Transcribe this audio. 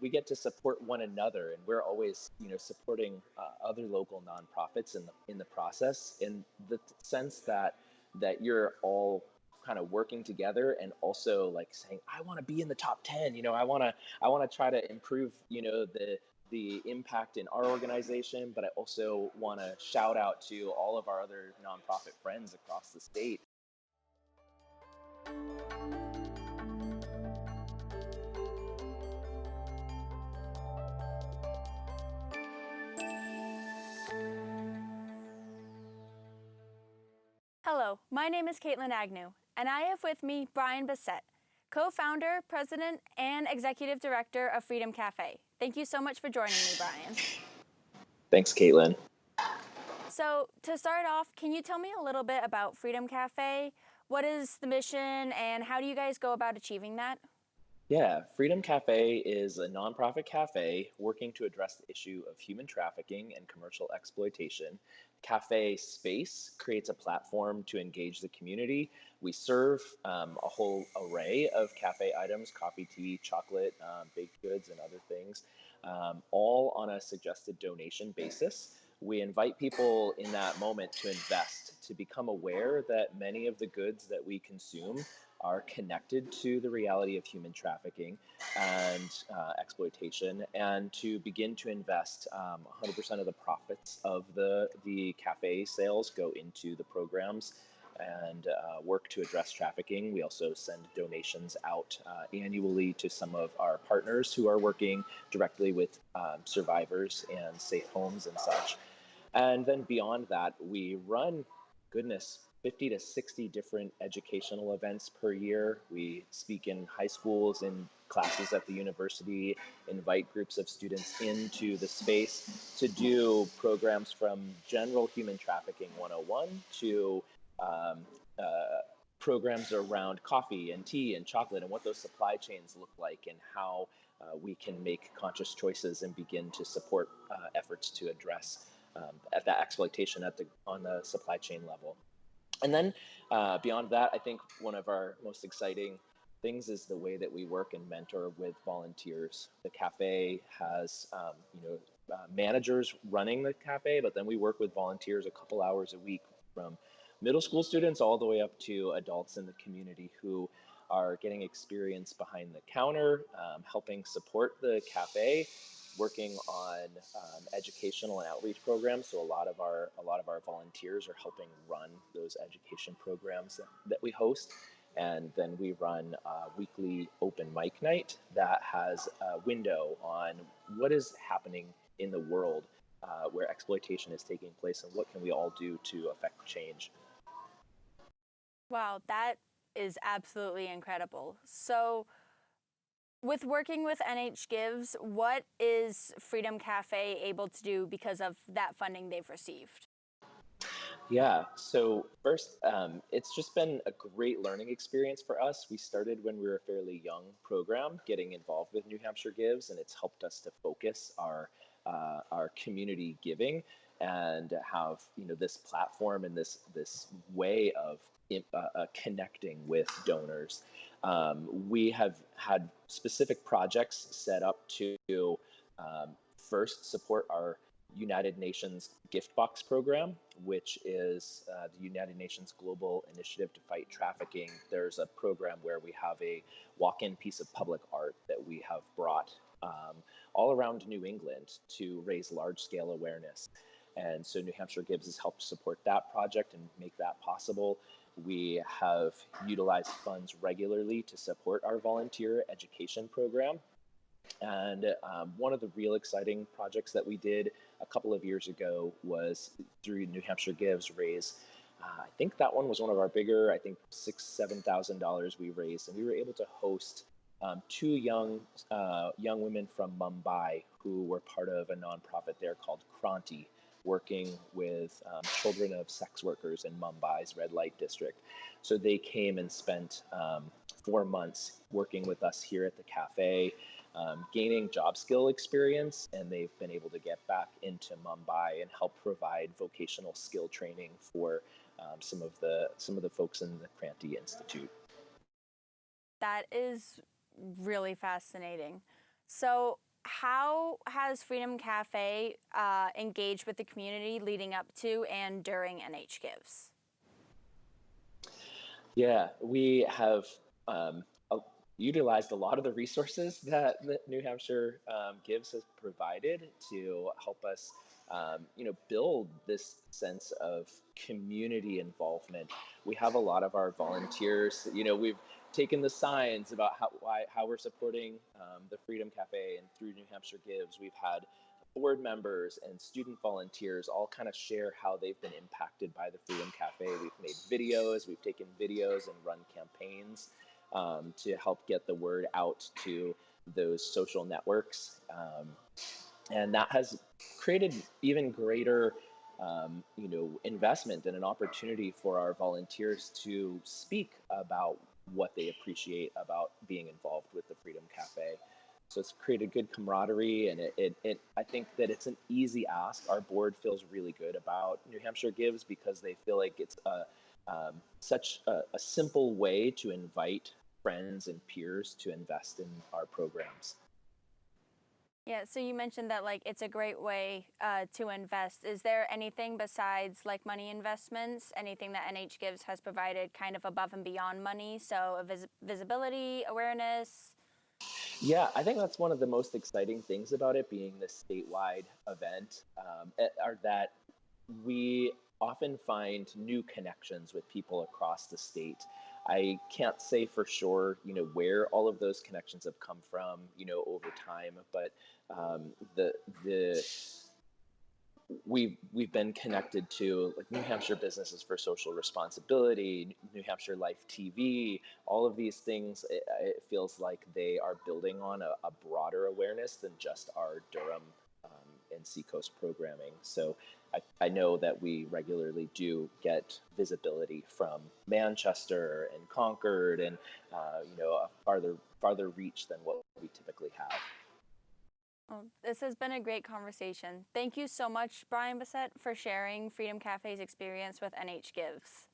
we get to support one another, and we're always, supporting other local nonprofits in the process, in the sense that you're all kind of working together, and also like saying, I want to be in the top 10. I want to try to improve, the impact in our organization, but I also want to shout out to all of our other nonprofit friends across the state. Hello, my name is Caitlin Agnew, and I have with me Bryan Bessette, co-founder, president, and executive director of Freedom Café. Thank you so much for joining me, Bryan. Thanks, Caitlin. So to start off, can you tell me a little bit about Freedom Café? What is the mission, and how do you guys go about achieving that? Yeah, Freedom Cafe is a nonprofit cafe working to address the issue of human trafficking and commercial exploitation. Cafe Space creates a platform to engage the community. We serve a whole array of cafe items: coffee, tea, chocolate, baked goods, and other things, all on a suggested donation basis. We invite people in that moment to invest, to become aware that many of the goods that we consume are connected to the reality of human trafficking and exploitation, and to begin to invest. 100% of the profits of the cafe sales go into the programs and work to address trafficking. We also send donations out annually to some of our partners who are working directly with survivors and safe homes and such. And then beyond that, we run, goodness, 50 to 60 different educational events per year. We speak in high schools, in classes at the university, invite groups of students into the space to do programs from general human trafficking 101 to um, uh, programs around coffee and tea and chocolate, and what those supply chains look like, and how we can make conscious choices and begin to support efforts to address at that exploitation on the supply chain level. And then beyond that, I think one of our most exciting things is the way that we work and mentor with volunteers. The cafe has, managers running the cafe, but then we work with volunteers a couple hours a week, from middle school students all the way up to adults in the community who are getting experience behind the counter, helping support the cafe, working on educational and outreach programs. So a lot of our volunteers are helping run those education programs that we host. And then we run a weekly open mic night that has a window on what is happening in the world, where exploitation is taking place, and what can we all do to affect change. Wow, that is absolutely incredible. So with working with NH Gives, what is Freedom Cafe able to do because of that funding they've received? Yeah, so first, it's just been a great learning experience for us. We started when we were a fairly young program, getting involved with New Hampshire Gives, and it's helped us to focus our community giving, and have, this platform and this way of connecting with donors. We have had specific projects set up to first support our United Nations Gift Box program, which is the United Nations Global Initiative to Fight Trafficking. There's a program where we have a walk-in piece of public art that we have brought all around New England to raise large-scale awareness. And so New Hampshire Gives has helped support that project and make that possible. We have utilized funds regularly to support our volunteer education program. And one of the real exciting projects that we did a couple of years ago was through New Hampshire Gives raise. I think that one was one of our bigger. I think $6,000-7,000 we raised, and we were able to host two young women from Mumbai who were part of a nonprofit there called Kranti, working with children of sex workers in Mumbai's red light district. So they came and spent 4 months working with us here at the cafe, gaining job skill experience, and they've been able to get back into Mumbai and help provide vocational skill training for some of the folks in the Kranti Institute. That is really fascinating. So how has Freedom Cafe engaged with the community leading up to and during NH Gives? Yeah, we have um, uh, utilized a lot of the resources that New Hampshire Gives has provided to help us, build this sense of community involvement. We have a lot of our volunteers. We've taken the signs about how we're supporting the Freedom Cafe, and through New Hampshire Gives, we've had board members and student volunteers all kind of share how they've been impacted by the Freedom Cafe. We've made videos, we've taken videos and run campaigns to help get the word out to those social networks. And that has created even greater investment and an opportunity for our volunteers to speak about what they appreciate about being involved with the Freedom Cafe. So it's created good camaraderie, and I think that it's an easy ask. Our board feels really good about New Hampshire Gives because they feel like it's such a simple way to invite friends and peers to invest in our programs. Yeah, so you mentioned that like it's a great way to invest. Is there anything besides like money investments, anything that NH Gives has provided kind of above and beyond money? So visibility, awareness. Yeah, I think that's one of the most exciting things about it being this statewide event, are that we often find new connections with people across the state. I can't say for sure, where all of those connections have come from, over time, but um, the we've been connected to like New Hampshire Businesses for Social Responsibility, New Hampshire Life TV, all of these things. It feels like they are building on a broader awareness than just our Durham and Seacoast programming. So I know that we regularly do get visibility from Manchester and Concord, and a farther reach than what we typically have. Well, this has been a great conversation. Thank you so much, Bryan Bessette, for sharing Freedom Cafe's experience with NH Gives.